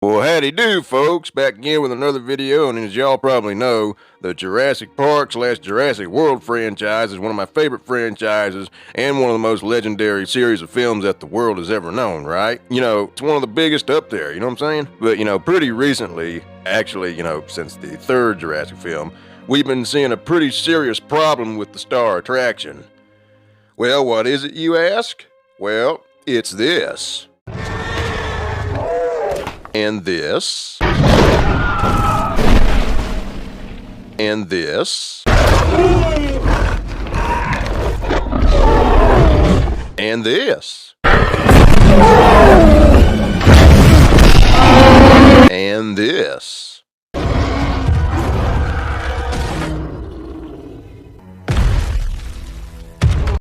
Well, howdy do, folks. Back again with another video, and as y'all probably know, the Jurassic Park / Jurassic World franchise is one of my favorite franchises and one of the most legendary series of films that the world has ever known, right? It's one of the biggest up there, you know what I'm saying? But, pretty recently, actually, since the third Jurassic film, we've been seeing a pretty serious problem with the star attraction. Well, what is it, you ask? Well, it's this. And this. And this. And this. And this.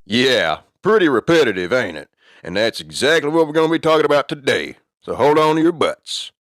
Yeah, pretty repetitive, ain't it? And that's exactly what we're going to be talking about today. So hold on to your butts.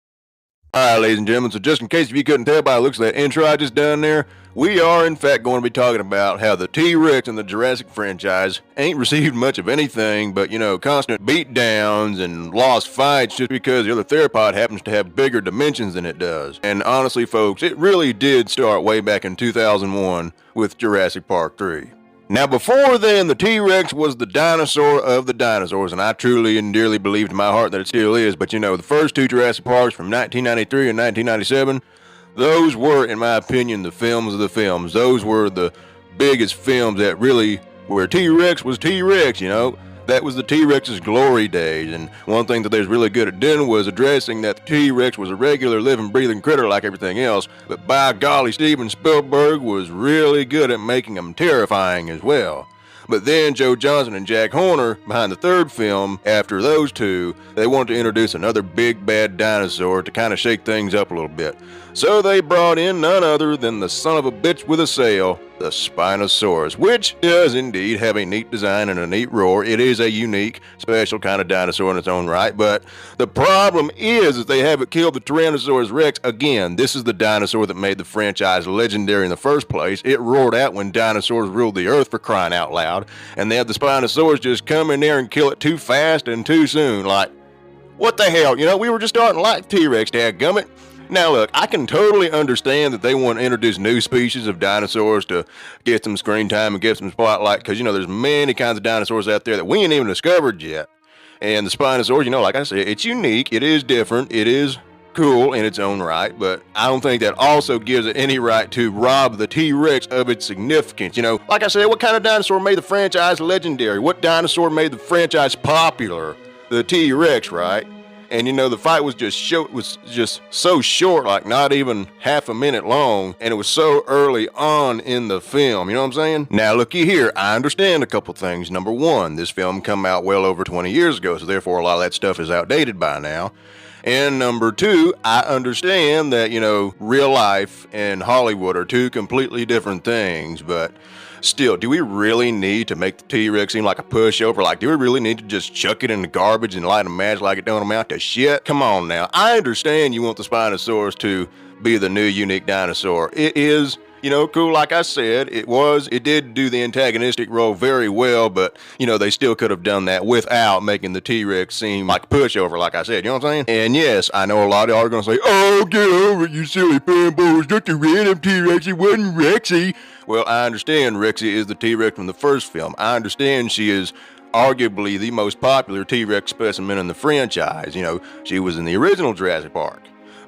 Alright, ladies and gentlemen, so just in case if you couldn't tell by the looks of that intro I just done there, we are in fact going to be talking about how the T-Rex in the Jurassic franchise ain't received much of anything but, constant beatdowns and lost fights just because the other theropod happens to have bigger dimensions than it does. And honestly, folks, it really did start way back in 2001 with Jurassic Park III. Now, before then, the T-Rex was the dinosaur of the dinosaurs, and I truly and dearly believe in my heart that it still is. But, the first two Jurassic Parks from 1993 and 1997, those were, in my opinion, the films of the films. Those were the biggest films that really, where T-Rex was T-Rex, That was the T-Rex's glory days, and one thing that they was really good at doing was addressing that the T-Rex was a regular living, breathing critter like everything else, but by golly, Steven Spielberg was really good at making them terrifying as well. But then Joe Johnston and Jack Horner, behind the third film, after those two, they wanted to introduce another big bad dinosaur to kind of shake things up a little bit. So they brought in none other than the son of a bitch with a sail, the Spinosaurus, which does indeed have a neat design and a neat roar. It is a unique, special kind of dinosaur in its own right, but the problem is that they haven't killed the Tyrannosaurus Rex again. This is the dinosaur that made the franchise legendary in the first place. It roared out when dinosaurs ruled the earth, for crying out loud, and they have the Spinosaurus just come in there and kill it too fast and too soon. Like, what the hell? We were just starting to like T-Rex, dadgummit. Now look, I can totally understand that they want to introduce new species of dinosaurs to get some screen time and get some spotlight, because there's many kinds of dinosaurs out there that we ain't even discovered yet. And the Spinosaurus, like I said, it's unique, it is different, it is cool in its own right, but I don't think that also gives it any right to rob the T-Rex of its significance. Like I said, what kind of dinosaur made the franchise legendary? What dinosaur made the franchise popular? The T-Rex, right? And the fight was just so short, like not even half a minute long, and it was so early on in the film, you know what I'm saying? Now looky here, I understand a couple things. Number one, this film come out well over 20 years ago, so therefore a lot of that stuff is outdated by now. And number two, I understand that, real life and Hollywood are two completely different things, but still, do we really need to make the T-Rex seem like a pushover? Like, do we really need to just chuck it in the garbage and light a match like it don't amount to shit? Come on now. I understand you want the Spinosaurus to be the new unique dinosaur. It is, cool, like I said, it did do the antagonistic role very well, but, they still could have done that without making the T-Rex seem like a pushover, like I said, you know what I'm saying? And yes, I know a lot of y'all are going to say, oh, get over it, you silly fanboys, just a random T-Rex, it wasn't Rexy. Well, I understand Rexy is the T-Rex from the first film. I understand she is arguably the most popular T-Rex specimen in the franchise. She was in the original Jurassic Park.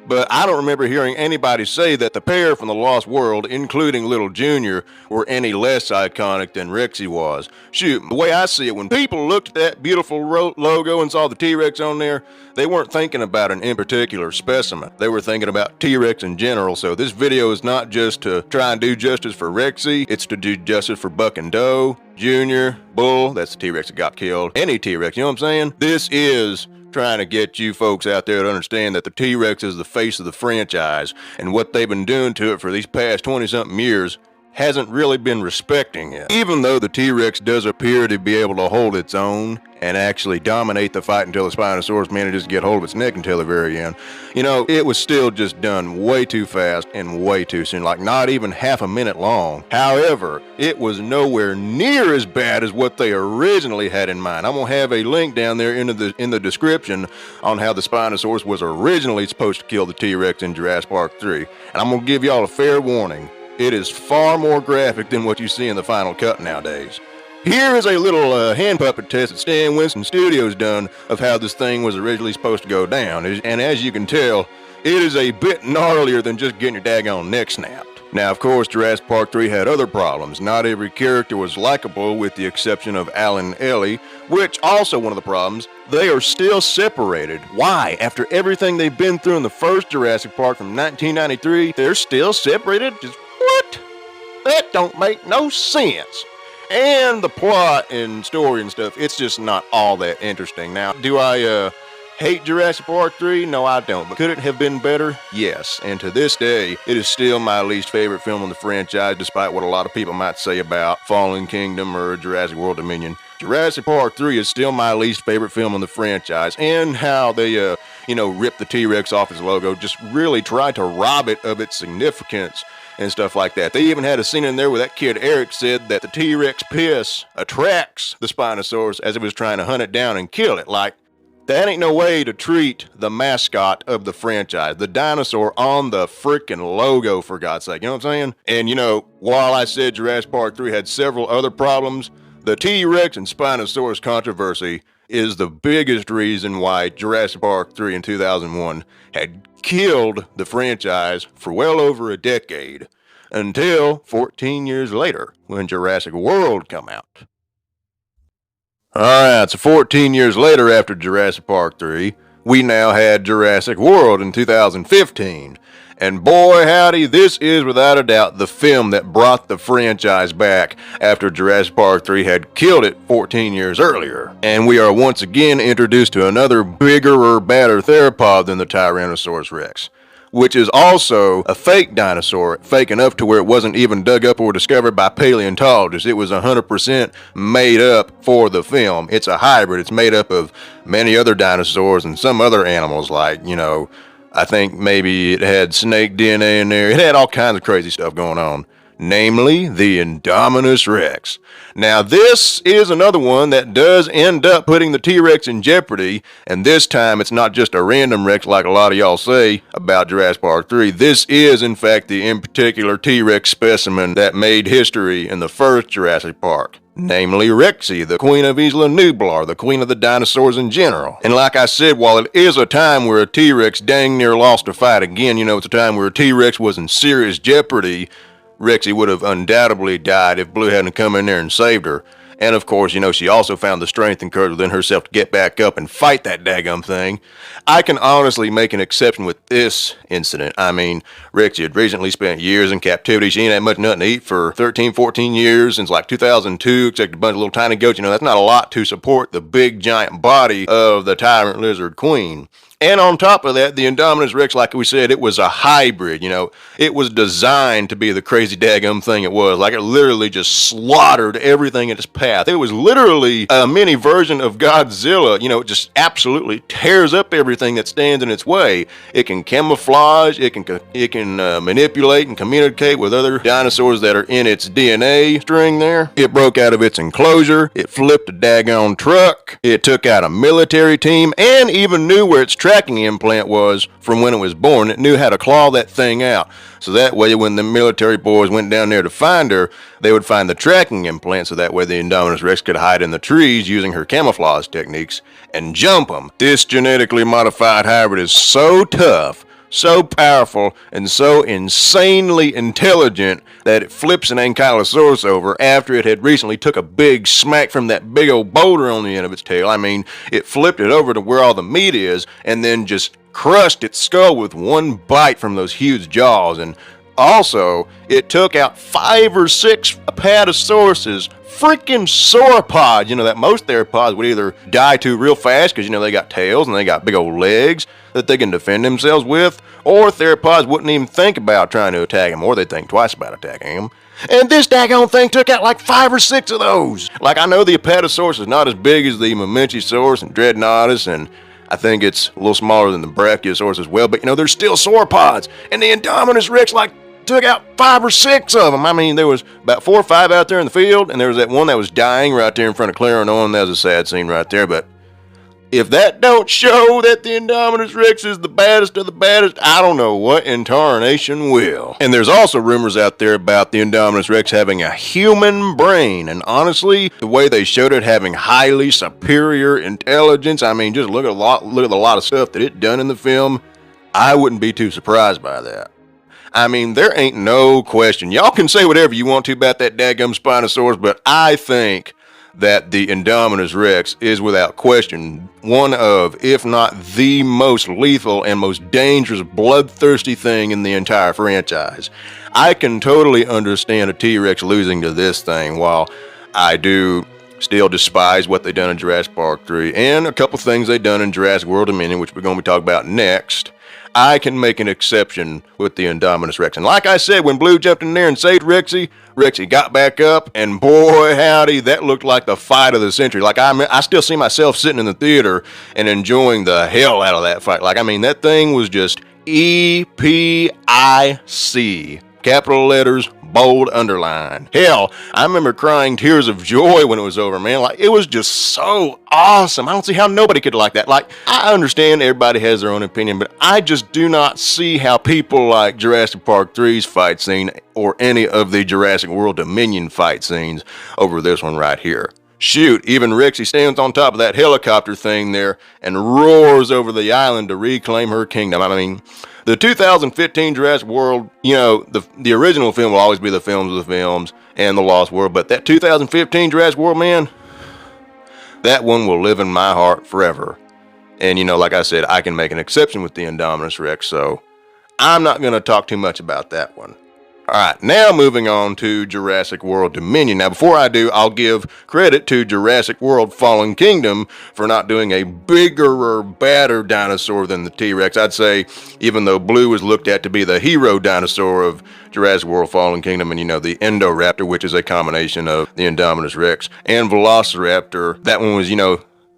But I don't remember hearing anybody say that the pair from the Lost World, including Little Junior, were any less iconic than Rexy was. Shoot, the way I see it, when people looked at that beautiful logo and saw the T-Rex on there, they weren't thinking about an in particular specimen. They were thinking about T-Rex in general. So this video is not just to try and do justice for Rexy, it's to do justice for Buck and Doe, Junior, Bull, that's the T-Rex that got killed, any T-Rex, you know what I'm saying? This is trying to get you folks out there to understand that the T-Rex is the face of the franchise, and what they've been doing to it for these past 20-something years hasn't really been respecting it. Even though the T-Rex does appear to be able to hold its own and actually dominate the fight until the Spinosaurus manages to get hold of its neck until the very end, you know, it was still just done way too fast and way too soon, like not even half a minute long. However, it was nowhere near as bad as what they originally had in mind. I'm gonna have a link down there in the description on how the Spinosaurus was originally supposed to kill the T-Rex in Jurassic Park 3. And I'm gonna give y'all a fair warning. It is far more graphic than what you see in the final cut nowadays. Here is a little hand puppet test that Stan Winston Studios done of how this thing was originally supposed to go down. And as you can tell, it is a bit gnarlier than just getting your daggone neck snapped. Now, of course, Jurassic Park 3 had other problems. Not every character was likable, with the exception of Alan and Ellie, which also one of the problems. They are still separated. Why? After everything they've been through in the first Jurassic Park from 1993, they're still separated? Just what? That don't make no sense. And the plot and story and stuff, it's just not all that interesting. Now, do I hate Jurassic Park 3? No, I don't. But could it have been better? Yes. And to this day, it is still my least favorite film in the franchise, despite what a lot of people might say about Fallen Kingdom or Jurassic World Dominion. Jurassic Park 3 is still my least favorite film in the franchise, and how they, ripped the T-Rex off its logo, just really tried to rob it of its significance and stuff like that. They even had a scene in there where that kid Eric said that the T-Rex piss attracts the Spinosaurus as it was trying to hunt it down and kill it. Like, that ain't no way to treat the mascot of the franchise, the dinosaur on the freaking logo, for God's sake. You know what I'm saying? And, while I said Jurassic Park 3 had several other problems, the T-Rex and Spinosaurus controversy is the biggest reason why Jurassic Park 3 in 2001 had killed the franchise for well over a decade, until 14 years later when Jurassic World come out. Alright, so 14 years later after Jurassic Park 3, we now had Jurassic World in 2015. And boy howdy, this is without a doubt the film that brought the franchise back after Jurassic Park 3 had killed it 14 years earlier. And we are once again introduced to another bigger or badder theropod than the Tyrannosaurus Rex, which is also a fake dinosaur, fake enough to where it wasn't even dug up or discovered by paleontologists. It was 100% made up for the film. It's a hybrid. It's made up of many other dinosaurs and some other animals, like, I think maybe it had snake DNA in there. It had all kinds of crazy stuff going on, namely the Indominus Rex. Now, this is another one that does end up putting the T-Rex in jeopardy, and this time it's not just a random Rex like a lot of y'all say about Jurassic Park 3. This is, in fact, the in particular T-Rex specimen that made history in the first Jurassic Park. Namely Rexy, the queen of Isla Nublar, the queen of the dinosaurs in general. And like I said, while it is a time where a T-Rex dang near lost a fight again, it's a time where a T-Rex was in serious jeopardy, Rexy would have undoubtedly died if Blue hadn't come in there and saved her. And of course, she also found the strength and courage within herself to get back up and fight that daggum thing. I can honestly make an exception with this incident. I mean, Rexy had recently spent years in captivity. She ain't had much nothing to eat for 13, 14 years, since like 2002, except a bunch of little tiny goats. That's not a lot to support the big giant body of the tyrant lizard queen. And on top of that, the Indominus Rex, like we said, it was a hybrid, It was designed to be the crazy daggum thing it was. Like, it literally just slaughtered everything in its path. It was literally a mini version of Godzilla. It just absolutely tears up everything that stands in its way. It can camouflage, it can manipulate and communicate with other dinosaurs that are in its DNA string there. It broke out of its enclosure. It flipped a daggone truck. It took out a military team, and even knew where its tracking implant was from when it was born. It knew how to claw that thing out. So that way, when the military boys went down there to find her, they would find the tracking implant, so that way the Indominus Rex could hide in the trees using her camouflage techniques and jump them. This genetically modified hybrid is so tough, so powerful, and so insanely intelligent that it flips an Ankylosaurus over after it had recently took a big smack from that big old boulder on the end of its tail. I mean, it flipped it over to where all the meat is and then just crushed its skull with one bite from those huge jaws. And also, it took out 5 or 6 Apatosauruses, freaking sauropods, that most theropods would either die to real fast because, they got tails and they got big old legs that they can defend themselves with, or theropods wouldn't even think about trying to attack them, or they'd think twice about attacking them. And this daggone thing took out like 5 or 6 of those. Like, I know the Apatosaurus is not as big as the Mamenchisaurus and Dreadnoughtus, and I think it's a little smaller than the Brachiosaurus as well, but there's still sauropods. And the Indominus Rex, like, took out 5 or 6 of them. I mean, there was about 4 or 5 out there in the field, and there was that one that was dying right there in front of Clarion. That was a sad scene right there, but if that don't show that the Indominus Rex is the baddest of the baddest, I don't know what in tarnation will. And there's also rumors out there about the Indominus Rex having a human brain. And honestly, the way they showed it having highly superior intelligence, I mean, just look at a lot of stuff that it done in the film. I wouldn't be too surprised by that. I mean, there ain't no question. Y'all can say whatever you want to about that daggum Spinosaurus, but I think that the Indominus Rex is without question one of, if not the most lethal and most dangerous, bloodthirsty thing in the entire franchise. I can totally understand a T-Rex losing to this thing, while I do still despise what they done in Jurassic Park 3 and a couple things they done in Jurassic World Dominion, which we're going to be talking about next. I can make an exception with the Indominus Rex. And like I said, when Blue jumped in there and saved Rexy, Rexy got back up, and boy howdy, that looked like the fight of the century. Like, I still see myself sitting in the theater and enjoying the hell out of that fight. Like, I mean, that thing was just EPIC. Capital letters, bold underline. Hell, I remember crying tears of joy when it was over, man. Like, it was just so awesome. I don't see how nobody could like that. Like, I understand everybody has their own opinion, but I just do not see how people like Jurassic Park 3's fight scene or any of the Jurassic World Dominion fight scenes over this one right here. Shoot, even Rexy stands on top of that helicopter thing there and roars over the island to reclaim her kingdom. I mean, the 2015 Jurassic World, the original film will always be the films of the films and the Lost World, but that 2015 Jurassic World, man, that one will live in my heart forever. And, like I said, I can make an exception with the Indominus Rex, so I'm not going to talk too much about that one. Alright, now moving on to Jurassic World Dominion. Now, before I do, I'll give credit to Jurassic World Fallen Kingdom for not doing a bigger or badder dinosaur than the T-Rex. I'd say, even though Blue was looked at to be the hero dinosaur of Jurassic World Fallen Kingdom, and the Indoraptor, which is a combination of the Indominus Rex, and Velociraptor, that one was,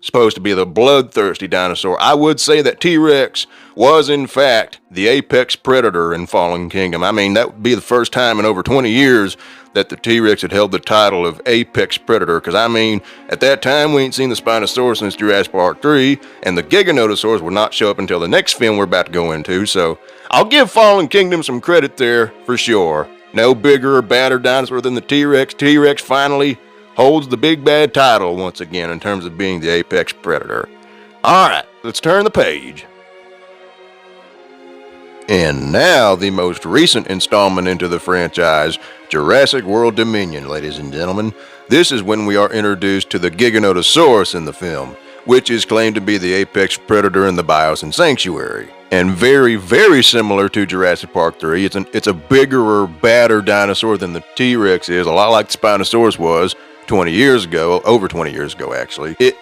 supposed to be the bloodthirsty dinosaur. I would say that T-Rex was, in fact, the apex predator in Fallen Kingdom. I mean, that would be the first time in over 20 years that the T-Rex had held the title of apex predator, because, I mean, at that time, we ain't seen the Spinosaurus since Jurassic Park 3, and the Giganotosaurus will not show up until the next film we're about to go into, so I'll give Fallen Kingdom some credit there, for sure. No bigger or badder dinosaur than the T-Rex. T-Rex finally holds the big bad title once again in terms of being the apex predator. Alright, let's turn the page. And now the most recent installment into the franchise, Jurassic World Dominion, ladies and gentlemen. This is when we are introduced to the Giganotosaurus in the film, which is claimed to be the apex predator in the Biosyn Sanctuary. And very, very similar to Jurassic Park 3, it's a bigger or badder dinosaur than the T-Rex is, a lot like the Spinosaurus was 20 years ago, over 20 years ago actually. It,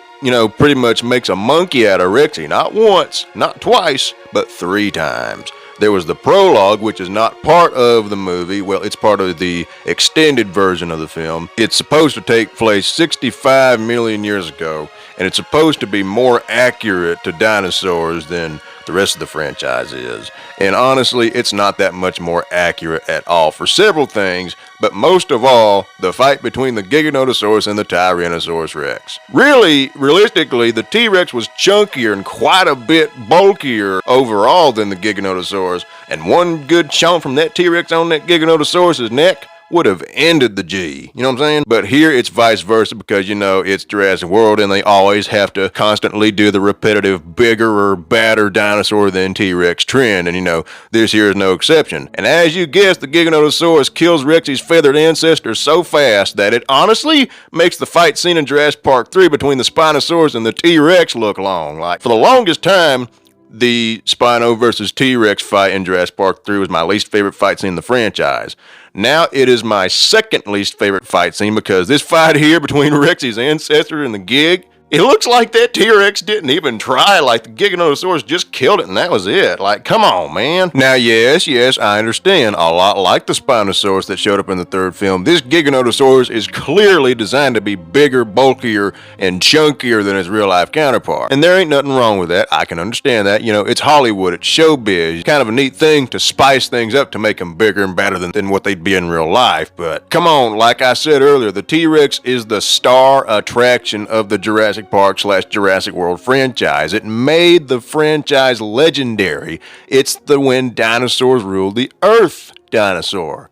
pretty much makes a monkey out of Rexy, not once, not twice, but 3 times. There was the prologue, which is not part of the movie. Well, it's part of the extended version of the film. It's supposed to take place 65 million years ago, and it's supposed to be more accurate to dinosaurs than the rest of the franchise is. And honestly, it's not that much more accurate at all for several things, but most of all, the fight between the Giganotosaurus and the Tyrannosaurus Rex. Really, realistically, the T-Rex was chunkier and quite a bit bulkier overall than the Giganotosaurus, and one good chomp from that T-Rex on that Giganotosaurus' neck would have ended the G, you know what I'm saying? But here it's vice versa because, it's Jurassic World and they always have to constantly do the repetitive bigger or badder dinosaur than T-Rex trend, and this here is no exception. And as you guessed, the Giganotosaurus kills Rexy's feathered ancestor so fast that it honestly makes the fight scene in Jurassic Park 3 between the Spinosaurus and the T-Rex look long. Like, for the longest time, the Spino versus T-Rex fight in Jurassic Park 3 was my least favorite fight scene in the franchise. Now it is my second least favorite fight scene because this fight here between Rexy's ancestor and the Gig, It looks like that T-Rex didn't even try, like the Giganotosaurus just killed it and that was it. Like, come on, man. Now, yes, I understand. A lot like the Spinosaurus that showed up in the third film, this Giganotosaurus is clearly designed to be bigger, bulkier, and chunkier than its real-life counterpart. And there ain't nothing wrong with that. I can understand that. You know, it's Hollywood, it's showbiz. It's kind of a neat thing to spice things up to make them bigger and better than what they'd be in real life. But come on, like I said earlier, the T-Rex is the star attraction of the Jurassic Park / Jurassic World franchise. It made the franchise legendary. It's the when dinosaurs ruled the earth dinosaur.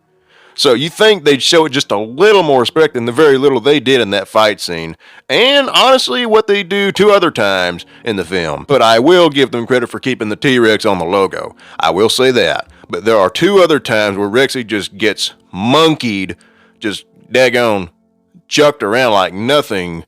So you think they'd show it just a little more respect than the very little they did in that fight scene. And honestly, what they do 2 other times in the film. But I will give them credit for keeping the T-Rex on the logo. I will say that. But there are 2 other times where Rexy just gets monkeyed, just daggone chucked around like nothing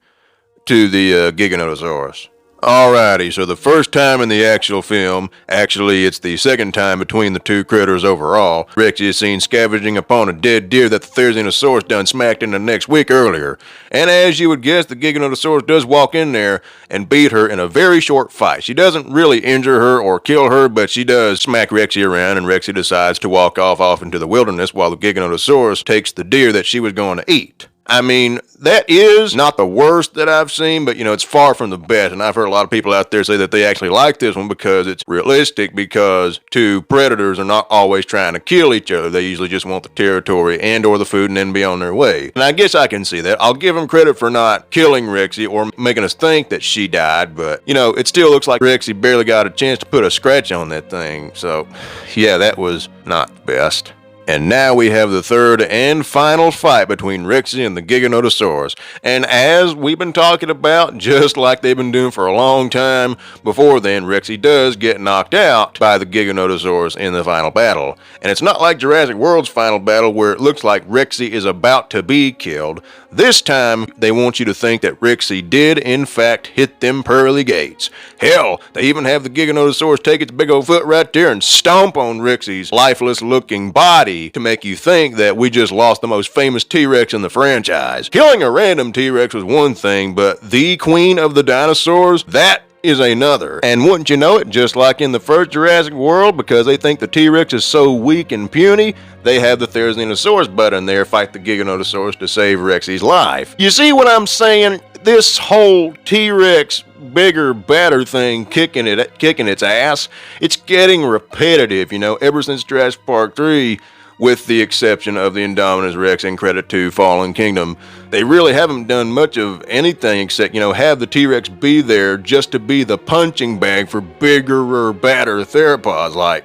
to the Giganotosaurus. Alrighty, so the first time in the actual film, actually it's the second time between the 2 critters overall, Rexy is seen scavenging upon a dead deer that the Tyrannosaurus done smacked in the next week earlier. And as you would guess, the Giganotosaurus does walk in there and beat her in a very short fight. She doesn't really injure her or kill her, but she does smack Rexy around, and Rexy decides to walk off into the wilderness while the Giganotosaurus takes the deer that she was going to eat. I mean, that is not the worst that I've seen, but, you know, it's far from the best. And I've heard a lot of people out there say that they actually like this one because it's realistic, because 2 predators are not always trying to kill each other. They usually just want the territory and or the food and then be on their way. And I guess I can see that. I'll give them credit for not killing Rexy or making us think that she died, but, you know, it still looks like Rexy barely got a chance to put a scratch on that thing. So, yeah, that was not the best. And now we have the third and final fight between Rexy and the Giganotosaurus. And as we've been talking about, just like they've been doing for a long time before then, Rexy does get knocked out by the Giganotosaurus in the final battle. And it's not like Jurassic World's final battle where it looks like Rexy is about to be killed. This time, they want you to think that Rexy did, in fact, hit them pearly gates. Hell, they even have the Giganotosaurus take its big old foot right there and stomp on Rexy's lifeless-looking body to make you think that we just lost the most famous T-Rex in the franchise. Killing a random T-Rex was one thing, but the queen of the dinosaurs, that is another. And wouldn't you know it, just like in the first Jurassic World, because they think the T-Rex is so weak and puny, they have the Tyrannosaurus butt in there fight the Giganotosaurus to save Rexy's life. You see what I'm saying? This whole T-Rex bigger, badder thing kicking its ass, it's getting repetitive, you know, ever since Jurassic Park III, with the exception of the Indominus Rex and credit to Fallen Kingdom. They really haven't done much of anything except, you know, have the T-Rex be there just to be the punching bag for bigger or badder theropods. Like,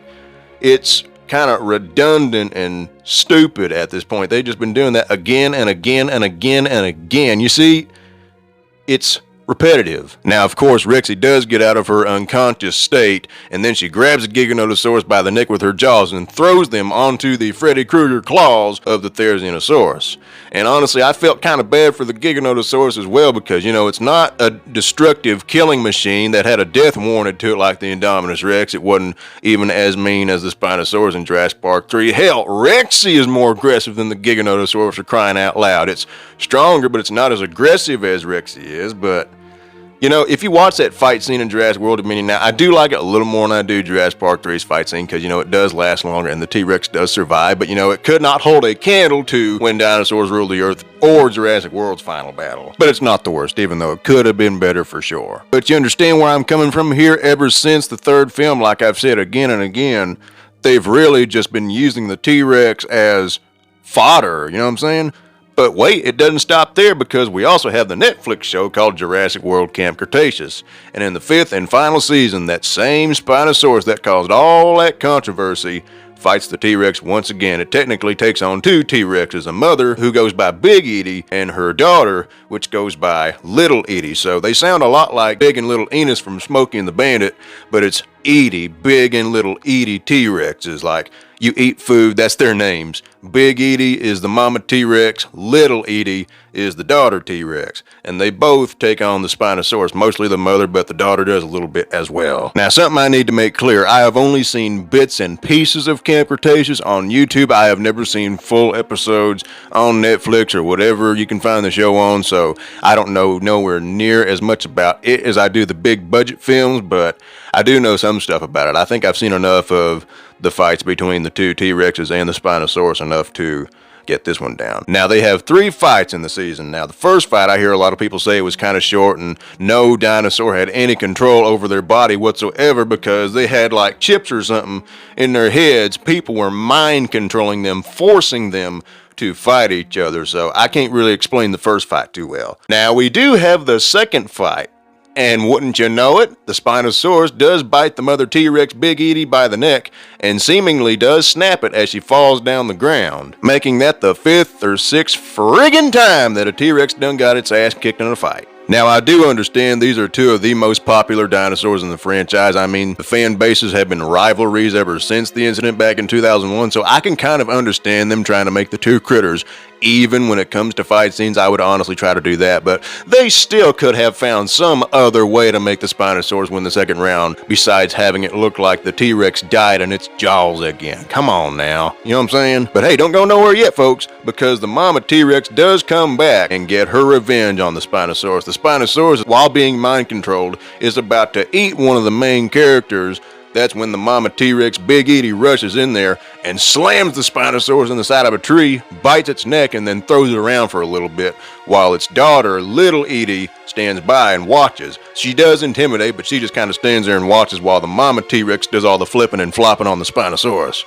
it's kind of redundant and stupid at this point. They've just been doing that again and again and again and again. You see, it's repetitive. Now, of course, Rexy does get out of her unconscious state, and then she grabs the Giganotosaurus by the neck with her jaws and throws them onto the Freddy Krueger claws of the Tyrannosaurus. And honestly, I felt kind of bad for the Giganotosaurus as well, because, you know, it's not a destructive killing machine that had a death warrant to it like the Indominus Rex. It wasn't even as mean as the Spinosaurus in Jurassic Park III. Hell, Rexy is more aggressive than the Giganotosaurus, for crying out loud. It's stronger, but it's not as aggressive as Rexy is. But you know, if you watch that fight scene in Jurassic World Dominion, now I do like it a little more than I do Jurassic Park 3's fight scene, because, you know, it does last longer and the T-Rex does survive, but, you know, it could not hold a candle to When Dinosaurs Ruled the Earth or Jurassic World's final battle. But it's not the worst, even though it could have been better for sure. But you understand where I'm coming from here? Ever since the third film, like I've said again and again, they've really just been using the T-Rex as fodder, you know what I'm saying? But wait, it doesn't stop there, because we also have the Netflix show called Jurassic World Camp Cretaceous. And in the 5th and final season, that same Spinosaurus that caused all that controversy fights the T-Rex once again. It technically takes on 2 T-Rexes, a mother who goes by Big Edie and her daughter, which goes by Little Edie. So they sound a lot like Big and Little Enos from Smokey and the Bandit, but it's Edie, Big and Little Edie T-Rexes. Like, you eat food, that's their names. Big Edie is the mama T-Rex, Little Edie is the daughter T-Rex, and they both take on the Spinosaurus, mostly the mother, but the daughter does a little bit as well. Now, something I need to make clear, I have only seen bits and pieces of Camp Cretaceous on YouTube. I have never seen full episodes on Netflix or whatever you can find the show on, so I don't know nowhere near as much about it as I do the big budget films, but I do know some stuff about it. I think I've seen enough of the fights between the two T-Rexes and the Spinosaurus enough to get this one down. Now, they have 3 fights in the season. Now, the first fight, I hear a lot of people say it was kind of short and no dinosaur had any control over their body whatsoever because they had like chips or something in their heads. People were mind controlling them, forcing them to fight each other, so I can't really explain the first fight too well. Now, we do have the second fight. And wouldn't you know it, the Spinosaurus does bite the mother T-Rex Big Edie by the neck and seemingly does snap it as she falls down the ground, making that the 5th or 6th friggin' time that a T-Rex done got its ass kicked in a fight. Now, I do understand these are 2 of the most popular dinosaurs in the franchise. I mean, the fan bases have been rivalries ever since the incident back in 2001, so I can kind of understand them trying to make the 2 critters even when it comes to fight scenes. I would honestly try to do that, but they still could have found some other way to make the Spinosaurus win the second round besides having it look like the T-Rex died in its jaws again. Come on now, you know what I'm saying? But hey, don't go nowhere yet, folks, because the mama T-Rex does come back and get her revenge on the Spinosaurus. The Spinosaurus, while being mind controlled, is about to eat one of the main characters. That's when the mama T-Rex Big Edie rushes in there and slams the Spinosaurus in the side of a tree, bites its neck, and then throws it around for a little bit, while its daughter, little Edie, stands by and watches. She does intimidate, but she just kind of stands there and watches while the mama T-Rex does all the flipping and flopping on the Spinosaurus.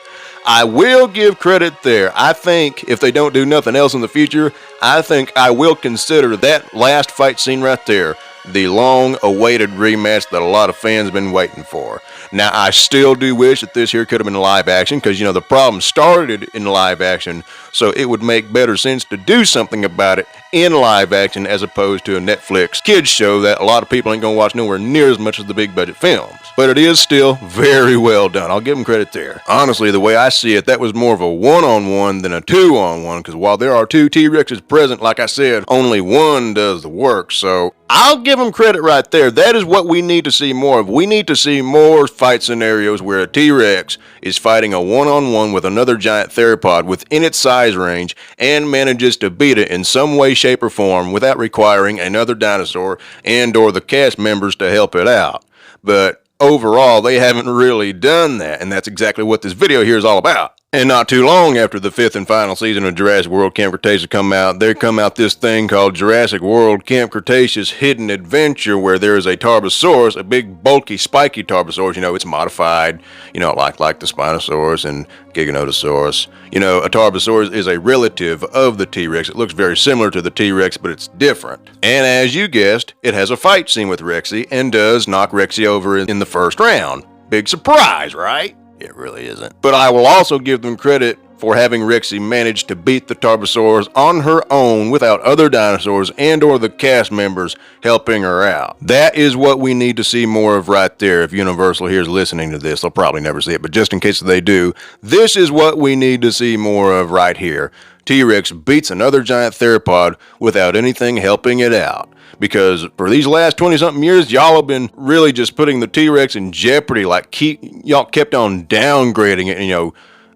I will give credit there. I think if they don't do nothing else in the future, I think I will consider that last fight scene right there the long-awaited rematch that a lot of fans have been waiting for. Now, I still do wish that this here could have been live action because, you know, the problem started in live action, so it would make better sense to do something about it in live action as opposed to a Netflix kids show that a lot of people ain't gonna watch nowhere near as much as the big budget films. But it is still very well done. I'll give them credit there. Honestly, the way I see it, that was more of a one-on-one than a two-on-one, because while there are 2 T-Rexes present, like I said, only one does the work, so I'll give them credit right there. That is what we need to see more of. We need to see more fight scenarios where a T-Rex is fighting a one-on-one with another giant theropod within its size range and manages to beat it in some way, shape, or form without requiring another dinosaur and or the cast members to help it out. But overall, they haven't really done that, and that's exactly what this video here is all about. And not too long after the 5th and final season of Jurassic World Camp Cretaceous come out, there come out this thing called Jurassic World Camp Cretaceous Hidden Adventure, where there is a Tarbosaurus, a big, bulky, spiky Tarbosaurus. You know, it's modified, you know, like the Spinosaurus and Giganotosaurus. You know, a Tarbosaurus is a relative of the T-Rex. It looks very similar to the T-Rex, but it's different. And as you guessed, it has a fight scene with Rexy and does knock Rexy over in the first round. Big surprise, right? It really isn't. But I will also give them credit for having Rexy manage to beat the Tarbosaurus on her own without other dinosaurs and or the cast members helping her out. That is what we need to see more of right there. If Universal here is listening to this, they'll probably never see it, but just in case they do, this is what we need to see more of right here. T-Rex beats another giant theropod without anything helping it out. Because for these last 20-something years, y'all have been really just putting the T-Rex in jeopardy. Like, y'all kept on downgrading it, you know,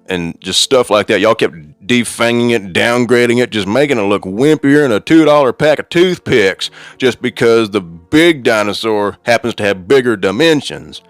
and just stuff like that. Y'all kept defanging it, downgrading it, just making it look wimpier than a $2 pack of toothpicks just because the big dinosaur happens to have bigger dimensions.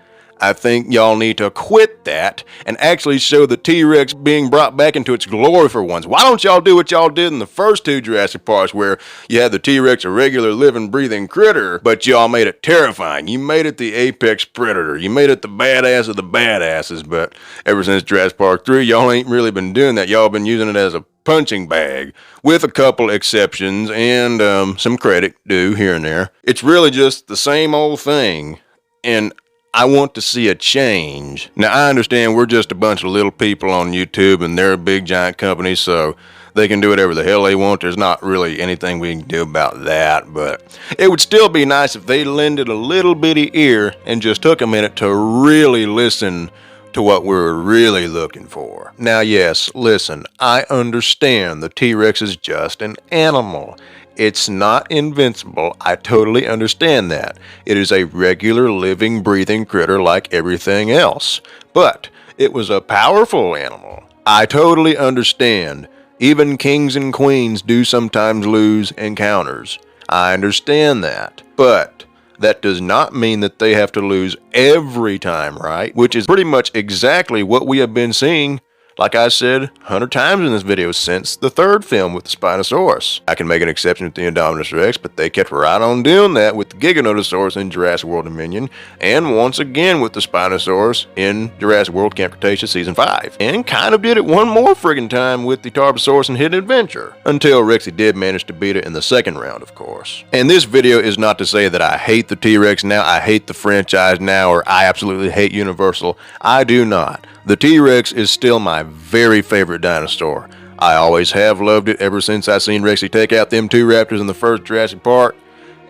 I think y'all need to quit that and actually show the T-Rex being brought back into its glory for once. Why don't y'all do what y'all did in the first 2 Jurassic Parks, where you had the T-Rex a regular living, breathing critter, but y'all made it terrifying. You made it the apex predator. You made it the badass of the badasses, but ever since Jurassic Park 3, y'all ain't really been doing that. Y'all been using it as a punching bag, with a couple exceptions and some credit due here and there. It's really just the same old thing, and I want to see a change. Now, I understand we're just a bunch of little people on YouTube and they're a big giant company, so they can do whatever the hell they want. There's not really anything we can do about that, but it would still be nice if they lended a little bitty ear and just took a minute to really listen to what we're really looking for. Now, yes, listen, I understand the T-Rex is just an animal, It's not invincible. I totally understand that. It is a regular living, breathing critter like everything else. But it was a powerful animal. I totally understand. Even kings and queens do sometimes lose encounters. I understand that. But that does not mean that they have to lose every time, right? Which is pretty much exactly what we have been seeing, like I said 100 times in this video since the third film with the Spinosaurus. I can make an exception with the Indominus Rex, but they kept right on doing that with the Giganotosaurus in Jurassic World Dominion, and once again with the Spinosaurus in Jurassic World Camp Cretaceous Season 5. And kind of did it one more friggin' time with the Tarbosaurus in Hidden Adventure, until Rexy did manage to beat it in the second round, of course. And this video is not to say that I hate the T-Rex now, I hate the franchise now, or I absolutely hate Universal. I do not. The T-Rex is still my very favorite dinosaur. I always have loved it ever since I seen Rexy take out them two raptors in the first Jurassic Park,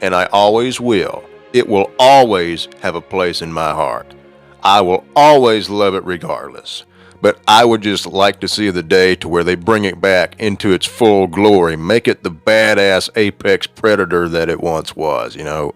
and I always will. It will always have a place in my heart. I will always love it regardless. But I would just like to see the day to where they bring it back into its full glory, make it the badass apex predator that it once was, you know.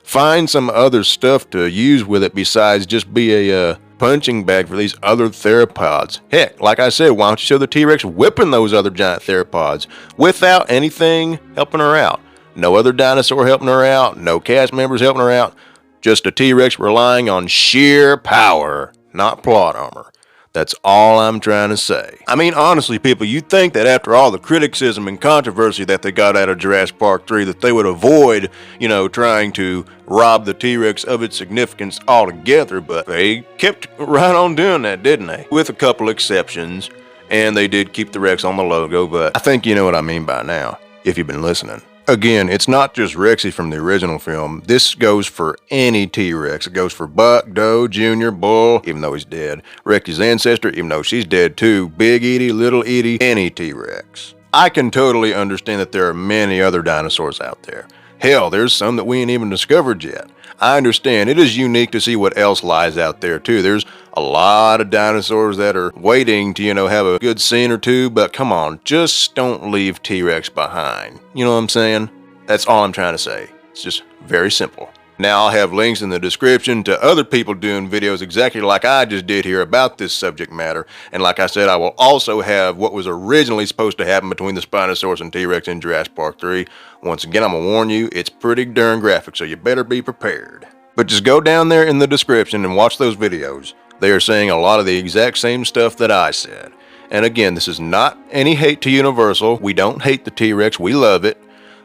Find some other stuff to use with it besides just be a punching bag for these other theropods. Heck, like I said, why don't you show the T-Rex whipping those other giant theropods without anything helping her out? No other dinosaur helping her out, no cast members helping her out, just a T-Rex relying on sheer power, not plot armor. That's all I'm trying to say. I mean, honestly, people, you'd think that after all the criticism and controversy that they got out of Jurassic Park 3, that they would avoid, you know, trying to rob the T-Rex of its significance altogether, but they kept right on doing that, didn't they? With a couple exceptions, and they did keep the Rex on the logo, but I think you know what I mean by now, if you've been listening. Again, it's not just Rexy from the original film. This goes for any T-Rex. It goes for Buck, Doe, Junior, Bull, even though he's dead. Rexy's ancestor, even though she's dead too. Big Edie, Little Edie, any T-Rex. I can totally understand that there are many other dinosaurs out there. Hell, there's some that we ain't even discovered yet. I understand it is unique to see what else lies out there too. There's a lot of dinosaurs that are waiting to, you know, have a good scene or two, but come on, just don't leave T-Rex behind. You know what I'm saying? That's all I'm trying to say. It's just very simple. Now I'll have links in the description to other people doing videos exactly like I just did here about this subject matter. And like I said, I will also have what was originally supposed to happen between the Spinosaurus and T-Rex in Jurassic Park 3. Once again, I'm going to warn you, it's pretty darn graphic, so you better be prepared. But just go down there in the description and watch those videos. They are saying a lot of the exact same stuff that I said. And again, this is not any hate to Universal. We don't hate the T-Rex, we love it.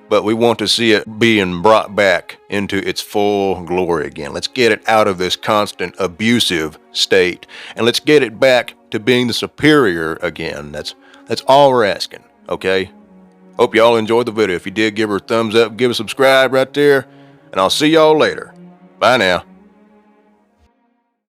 But we want to see it being brought back into its full glory again. Let's get it out of this constant abusive state, and let's get it back to being the superior again. That's all we're asking, okay? Hope y'all enjoyed the video. If you did, give her a thumbs up, give a subscribe right there, and I'll see y'all later. Bye now.